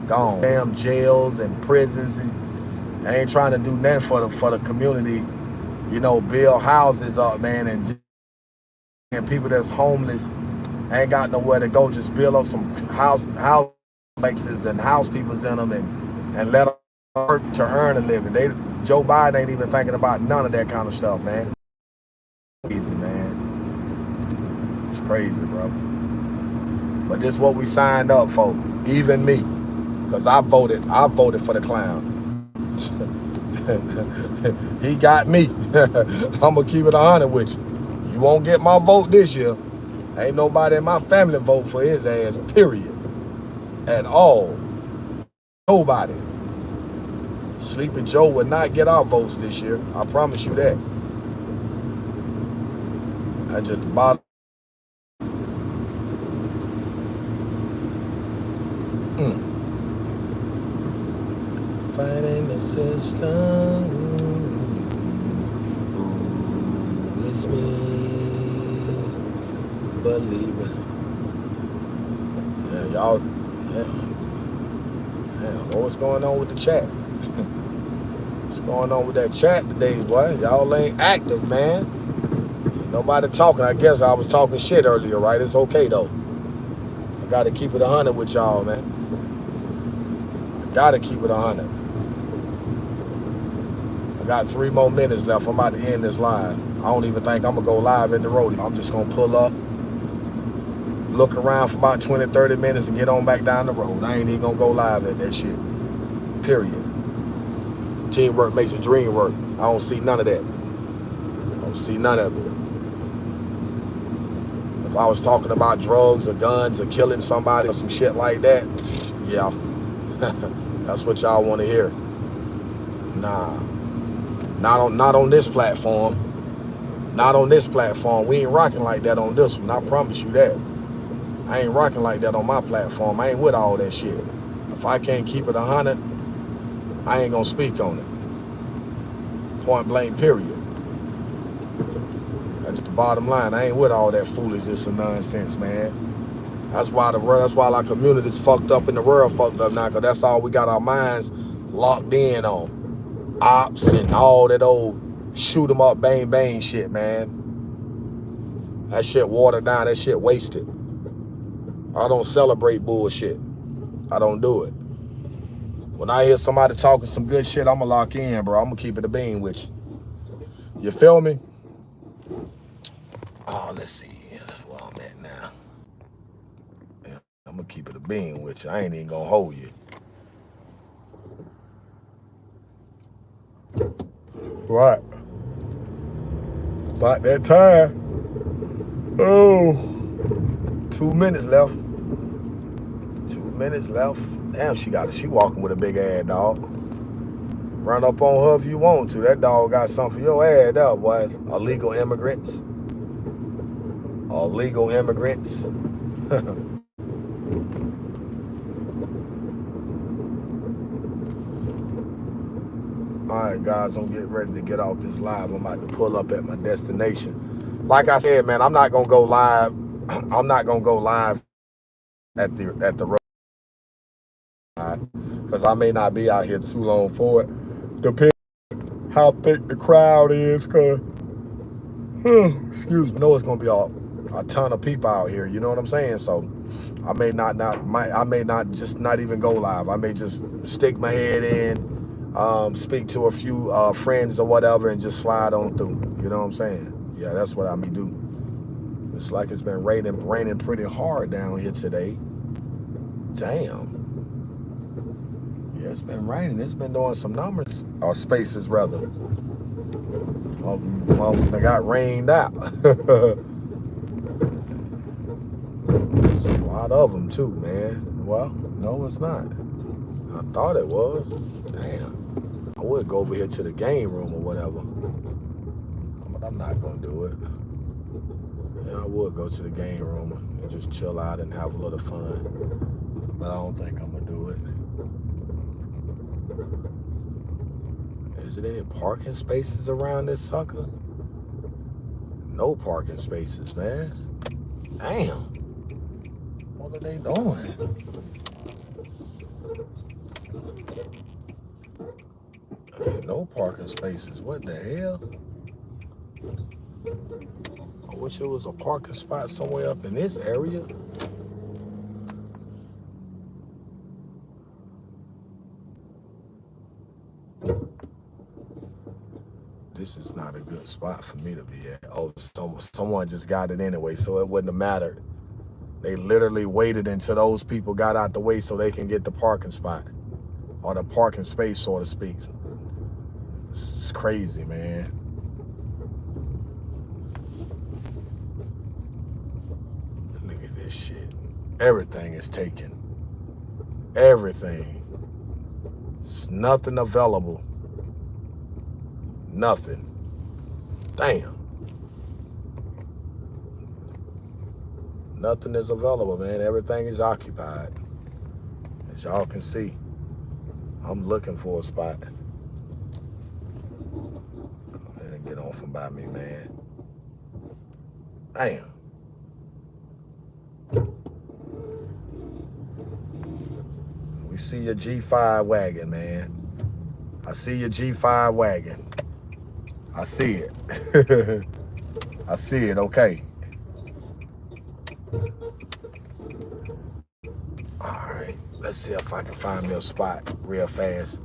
gone. Damn jails and prisons, and they ain't trying to do nothing for the community. You know, build houses up, man, and and people that's homeless ain't got nowhere to go. Just build up some house flexes and house peoples in them and let them work to earn a living. Joe Biden ain't even thinking about none of that kind of stuff, man. Crazy, man. It's crazy, bro. But this is what we signed up for, even me, because I voted for the clown. He got me. I'm gonna keep it 100 with you. You won't get my vote this year. Ain't nobody in my family vote for his ass, period. At all. Nobody. Sleepy Joe would not get our votes this year. I promise you that. I just bought. Fighting the system. Ooh, it's me. Believe it. Yeah, y'all. Damn, what's going on with the chat? What's going on with that chat today, boy? Y'all ain't active, man. Ain't nobody talking. I guess I was talking shit earlier, right? It's okay, though. I gotta keep it 100 with y'all, man. I gotta keep it 100. I got 3 more minutes left. I'm about to end this live. I don't even think I'm gonna go live at the rodeo. I'm just gonna pull up, look around for about 20, 30 minutes and get on back down the road. I ain't even gonna go live at that shit. Period. Teamwork makes the dream work. I don't see none of that. I don't see none of it. If I was talking about drugs or guns or killing somebody or some shit like that, yeah. That's what y'all want to hear. Nah. Not on this platform. Not on this platform. We ain't rocking like that on this one. I promise you that. I ain't rocking like that on my platform. I ain't with all that shit. If I can't keep it 100, I ain't gonna speak on it. Point blank, period. That's the bottom line. I ain't with all that foolishness and nonsense, man. That's why our community's fucked up and the world fucked up now, because that's all we got our minds locked in on. Ops and all that old shoot 'em up, bang, bang shit, man. That shit watered down. That shit wasted. I don't celebrate bullshit. I don't do it. When I hear somebody talking some good shit, I'ma lock in, bro. I'ma keep it a bean with you. You feel me? Oh, let's see. That's where I'm at now. Yeah, I'm gonna keep it a bean with you. I ain't even gonna hold you. Right. About that time. Oh. 2 minutes left. 2 minutes left. Damn, she walking with a big ass dog. Run up on her if you want to. That dog got something for your ass up, boy. Illegal immigrants. Illegal immigrants. Alright, guys, I'm getting ready to get off this live. I'm about to pull up at my destination. Like I said, man, I'm not gonna go live. I'm not gonna go live at the road, because I may not be out here too long for it. Depending how thick the crowd is, cause excuse me, no, it's gonna be a ton of people out here. You know what I'm saying? So I may not just not even go live. I may just stick my head in, speak to a few friends or whatever, and just slide on through. You know what I'm saying? Yeah, that's what I may do. It's like it's been raining pretty hard down here today. Damn. Yeah, it's been raining. It's been doing some numbers, or spaces rather. Almost got rained out. There's a lot of them too, man. Well, no, it's not. I thought it was. Damn. I would go over here to the game room or whatever, but I'm not gonna do it. Yeah, I would go to the game room and just chill out and have a little fun, but I don't think I'm gonna do it. Is there any parking spaces around this sucker? No parking spaces, man. Damn. What are they doing? No parking spaces. What the hell? Oh, wish it was a parking spot somewhere up in this area. This is not a good spot for me to be at. Oh, someone just got it anyway, so it wouldn't have mattered. They literally waited until those people got out the way so they can get the parking spot, or the parking space, so to speak. It's crazy, man. Look at this shit. Everything is taken. Everything. It's nothing available. Nothing. Damn. Nothing is available, man. Everything is occupied. As y'all can see, I'm looking for a spot. Go ahead and get on from by me, man. Damn. We see your G5 wagon, man. I see your G5 wagon. I see it. I see it, okay. All right, let's see if I can find me a spot real fast.